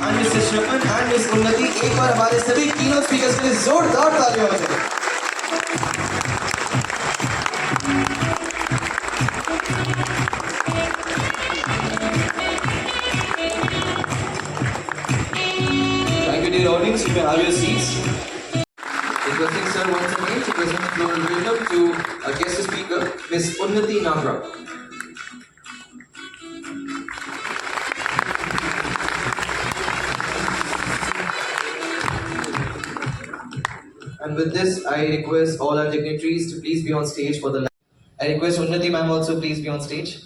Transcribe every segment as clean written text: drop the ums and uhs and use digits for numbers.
and Mr. Shravan and Miss Unnati. एक बार हमारे सभी तीनों स्पीकर्स के लिए जोरदार तालियां हो जाए. Thank you, dear audience. You may have your seats. Requesting sir once again to present the floral welcome to our guest speaker, Miss Unnati Nagra. And with this, I request all our dignitaries to please be on stage for the. I request Unnati ma'am also please be on stage.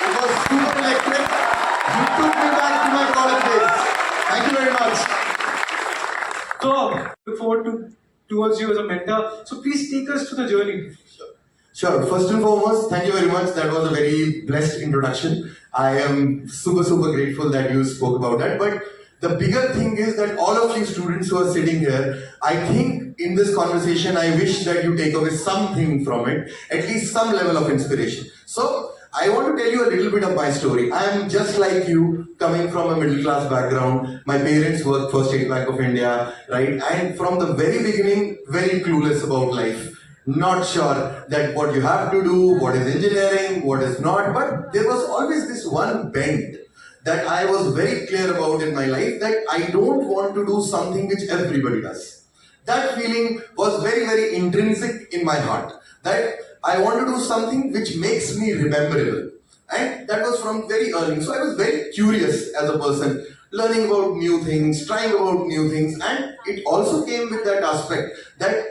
It was super electric. You took me back to my college days. Thank you very much. So, look forward towards you as a mentor. So please take us to the journey. Sure. First and foremost, thank you very much. That was a very blessed introduction. I am super grateful that you spoke about that. But the bigger thing is that all of you students who are sitting here, I think in this conversation, I wish that you take away something from it, at least some level of inspiration. So I want to tell you a little bit of my story. I am just like you, coming from a middle class background. My parents worked for State Bank of India, right? And from the very beginning, very clueless about life. Not sure that what you have to do, what is engineering, what is not. But there was always this one bend that I was very clear about in my life, that I don't want to do something which everybody does. That feeling was very intrinsic in my heart, that I want to do something which makes me rememberable. And that was from very early. So I was very curious as a person, learning about new things, trying about new things. And it also came with that aspect that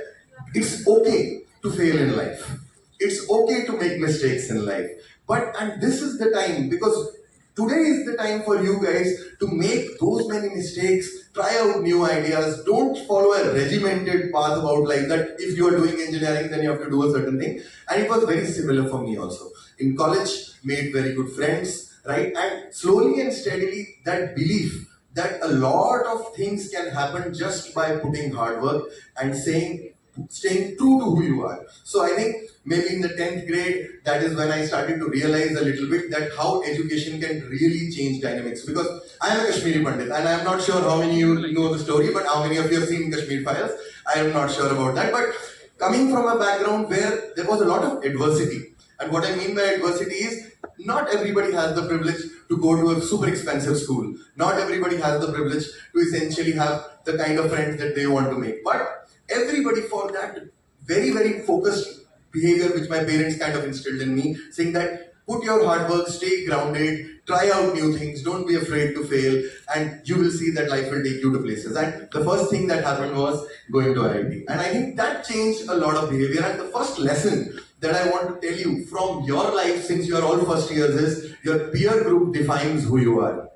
it's okay to fail in life. It's okay to make mistakes in life. And this is the time, because today is the time for you guys to make those many mistakes, try out new ideas. Don't follow a regimented path about life, that if you are doing engineering, then you have to do a certain thing. And it was very similar for me also. In college, made very good friends, right? And slowly and steadily, that belief that a lot of things can happen just by putting hard work and staying true to who you are. So I think maybe in the 10th grade, that is when I started to realize a little bit that how education can really change dynamics. Because I am a Kashmiri Pandit, and I am not sure how many of you know the story, but how many of you have seen Kashmir Files? I am not sure about that. But coming from a background where there was a lot of adversity, and what I mean by adversity is not everybody has the privilege to go to a super expensive school. Not everybody has the privilege to essentially have the kind of friends that they want to make. But everybody, for that very focused behavior which my parents kind of instilled in me, saying that put your hard work, stay grounded, try out new things, don't be afraid to fail, and you will see that life will take you to places. And the first thing that happened was going to IIT. And I think that changed a lot of behavior. And the first lesson that I want to tell you from your life, since you are all first years, is your peer group defines who you are.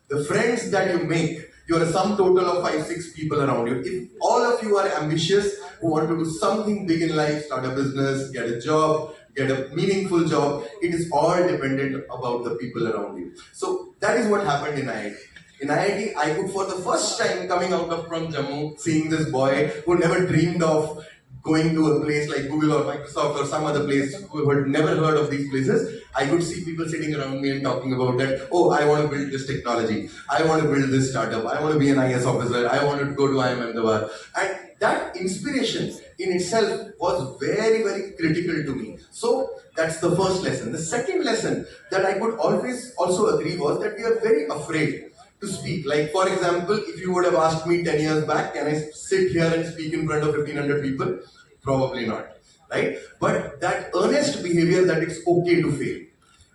The friends that you make, you are a sum total of 5-6 people around you. If all of you are ambitious, who want to do something big in life, start a business, get a job, get a meaningful job, it is all dependent about the people around you. So that is what happened in IIT. In IIT, I could, for the first time coming out of from Jammu, seeing this boy who never dreamed of going to a place like Google or Microsoft or some other place, who had never heard of these places, I could see people sitting around me and talking about that, oh, I want to build this technology, I want to build this startup, I want to be an IS officer, I want to go to IIM Ahmedabad. And that inspiration in itself was very critical to me. So that's the first lesson. The second lesson that I could always also agree was that we are very afraid to speak. Like, for example, if you would have asked me 10 years back, can I sit here and speak in front of 1500 people? Probably not, right? But that earnest behavior that it's okay to fail.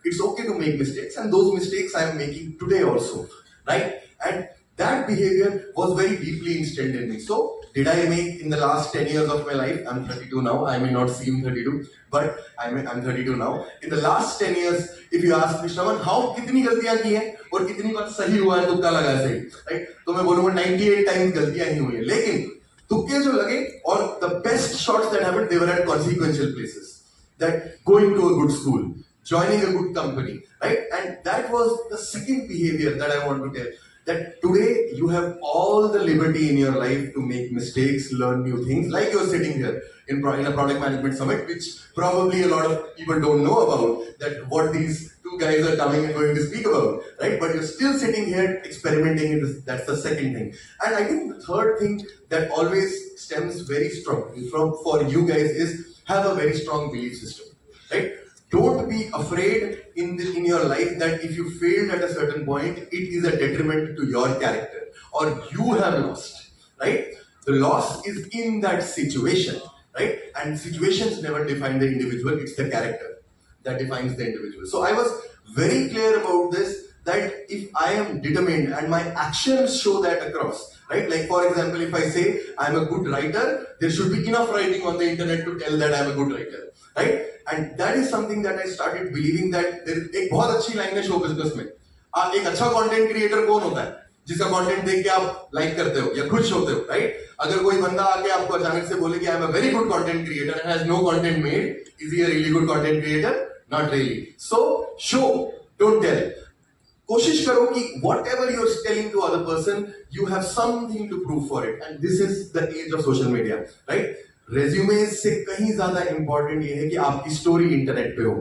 It's okay to make mistakes, and those mistakes I am making today also, right? And that behavior was very deeply instilled in me. So, did I make in the last 10 years of my life? I'm 32 now. I may not seem 32, but I'm 32 now. In the last 10 years, if you ask me, Shravan, how कितनी गलतियां की हैं और कितनी बार सही हुआ है, तुक्का लगा है सही, right? तो मैं बोलूँगा 98 times गलतियां ही हुई हैं. लेकिन तुक्के जो लगे और the best shots that happened, they were at consequential places. That going to a good school, joining a good company, right? And that was the second behavior that I want to tell. that today you have all the liberty in your life to make mistakes, learn new things, like you're sitting here in a product management summit, which probably a lot of people don't know about, that what these two guys are coming and going to speak about, right? But you're still sitting here experimenting, that's the second thing. And I think the third thing that always stems very strongly from for you guys is have a very strong belief system, right? Don't be afraid in your life that if you failed at a certain point, it is a detriment to your character or you have lost, right? The loss is in that situation, right? And situations never define the individual, it's the character that defines the individual. So I was very clear about this, that if I am determined and my actions show that across, right? Like for example, if I say I'm a good writer, there should be enough writing on the internet to tell that I'm a good writer, right? And that is something that I started believing that there is एक बहुत अच्छी line है show business में. एक अच्छा content creator कौन होता है जिसका कंटेंट देख के आप लाइक करते हो या खुश होते हो, राइट? अगर कोई बंदा आके आपको अचानक से बोले कि I am a very good content creator and has no content made, is he a really good content creator? Not really. So show, don't tell. कोशिश करो कि whatever you're telling to other person, you have something to prove for it. And this is the age of social media, right? Resume से कहीं ज्यादा important ये है कि आपकी स्टोरी इंटरनेट पे हो,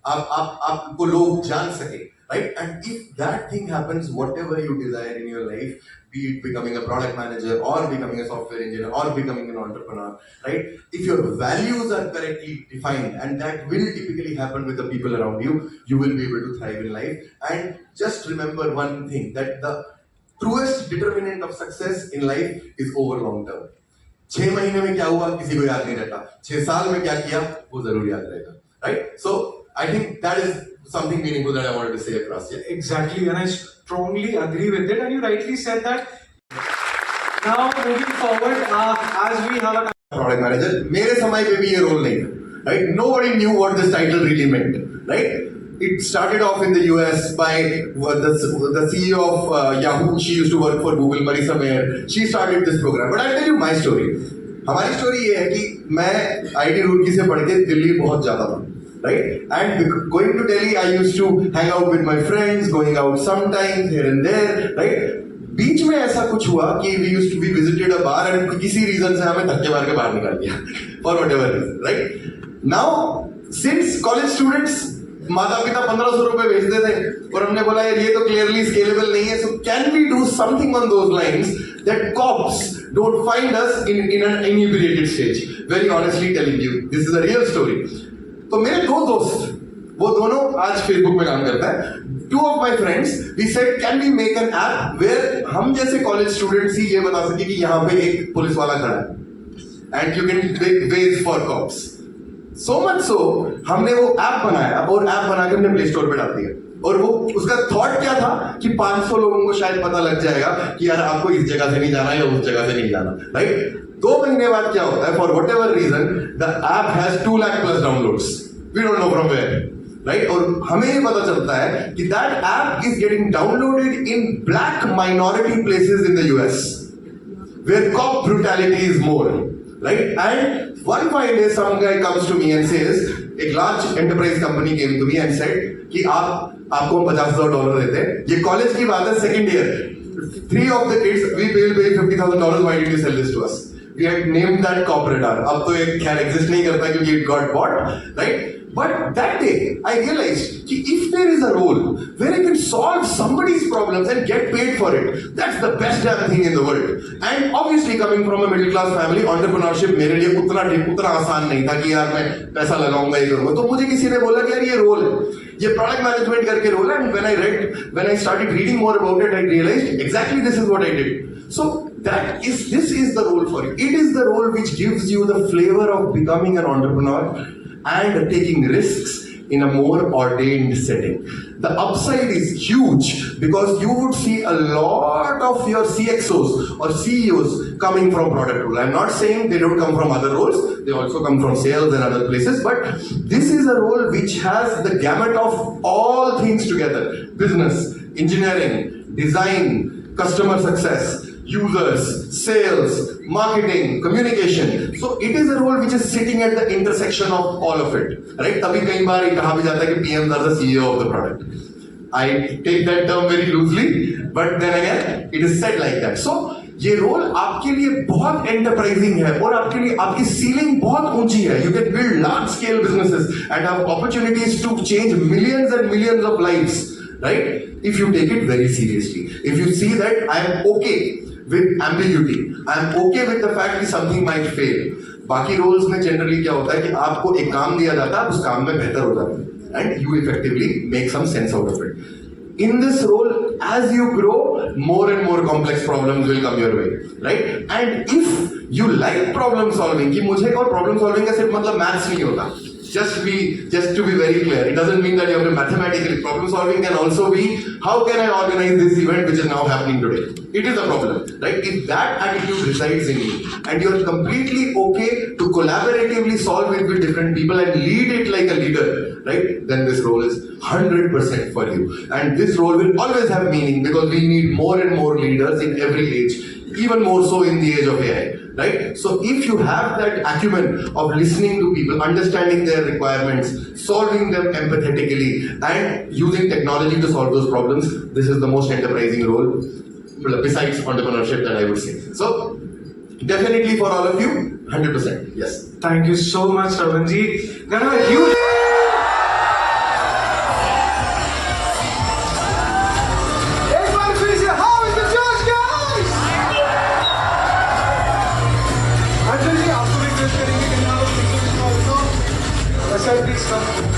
आपको लोग जान सके, right? And if that thing happens, whatever you desire in your life, be it becoming a product manager or becoming a software engineer or becoming an entrepreneur, right? If your values are correctly defined, and that will typically happen with the people around you, you will be able to thrive in life. And just remember one thing, that the truest determinant of success in life is over long term. 6 महीने में क्या हुआ किसी को याद नहीं रहता, 6 साल में क्या किया वो जरूर याद रहेगा, right? So I think that is something meaningful that I wanted to say across here. Exactly, and I strongly agree with it. And you rightly said that. Now moving forward, as we have a product manager, मेरे समय पे भी ये role नहीं था, right? Nobody knew what this title really meant, right? It started off in the US by the CEO of Yahoo. She used to work for Google, Marisa Mayer. She started this program. But I'll tell you my story. हमारी story ये है कि मैं IT Roorkee से पढ़ के दिल्ली बहुत जाता था, right? And going to Delhi, I used to hang out with my friends, going out sometimes here and there, right? बीच में ऐसा कुछ हुआ कि we visited a bar and किसी रीजन से हमें धक्के मार के बाहर निकाल दिया for whatever reason, right? Now, since college students माता पिता 1500 रुपए भेजते थे और हमने बोला यार ये तो क्लियरली स्केलेबल नहीं है, so can we do something on those lines that cops don't find us in an inebriated stage? Very honestly telling you, this is a real story. तो मेरे 2 दोस्त, वो दोनों आज फेसबुक में काम करता है. 2 of my friends, we said can we make an app where हम जैसे कॉलेज स्टूडेंट्स ही ये बता सके कि यहाँ पे एक पुलिस वाला खड़ा है and you can make ways for cops. So much so, हमने वो ऐप बनाया और ऐप बना के हमने प्ले स्टोर पे डाल दिया. और वो उसका थॉट क्या था कि 500 लोगों को शायद पता लग जाएगा कि यार आपको इस जगह से नहीं जाना या उस जगह से नहीं जाना, राइट? 2 महीने बाद क्या होता है, for whatever reason the app has 2 lakh plus downloads. We don't know from where, right? और हमें ये पता चलता है कि that app is getting downloaded in black minority places in the US where cop brutality is more, right? And one fine day some guy comes to me and says, a large enterprise company came to me and said कि आपको $50,000 देते हैं. ये college की बात है, second year. 3 of the kids, we will pay $50,000. Why did you sell this to us? We had named that corporate R. अब तो ये खैर exist नहीं करता क्योंकि it got bought, right? But that day, I realized that if there is a role where I can solve somebody's problems and get paid for it, that's the best damn thing in the world. And obviously, coming from a middle class family, entrepreneurship मेरे लिए उतना आसान नहीं था कि यार मैं पैसा लगाऊंगा ये करूंगा. तो मुझे किसी ने बोला कि यार ये रोल है, ये product management करके रोल है. And when I started reading more about it, I realized exactly this is what I did. So this is the role for you. It is the role which gives you the flavor of becoming an entrepreneur and taking risks in a more ordained setting. The upside is huge because you would see a lot of your CXOs or CEOs coming from product role. I'm not saying they don't come from other roles, they also come from sales and other places, but this is a role which has the gamut of all things together: business, engineering, design, customer success, users, sales, marketing, communication. So it is a role which is sitting at the intersection of all of it, right? तभी कई बार ये कहा भी जाता है कि PMs are the CEO of the product. I take that term very loosely, but then again, it is said like that. So, ये role आपके लिए बहुत एंटरप्राइजिंग है और आपके लिए आपकी सीलिंग बहुत ऊंची है. You can build large scale businesses and have opportunities to change millions and millions of lives, right? If you take it very seriously, if you see that I am okay with ambiguity, I am okay with the fact that something might fail. बाकी roles में generally क्या होता है कि आपको एक काम दिया जाता है, उस काम में बेहतर हो जाता है, and you effectively make some sense out of it. In this role, as you grow, more and more complex problems will come your way, right? And if you like problem solving, कि मुझे और problem solving का सिर्फ मतलब maths नहीं होता. Just to be very clear, it doesn't mean that you have to mathematically. Problem solving can also be, how can I organize this event which is now happening today? It is a problem, right? If that attitude resides in you and you're completely okay to collaboratively solve it with different people and lead it like a leader, right? Then this role is 100% for you. And this role will always have meaning because we need more and more leaders in every age, even more so in the age of AI. Right? So if you have that acumen of listening to people, understanding their requirements, solving them empathetically, and using technology to solve those problems, this is the most enterprising role besides entrepreneurship that I would say. So definitely for all of you, 100%. Yes. Thank you so much, Shravanji. Gonna have a huge. Sir, please come.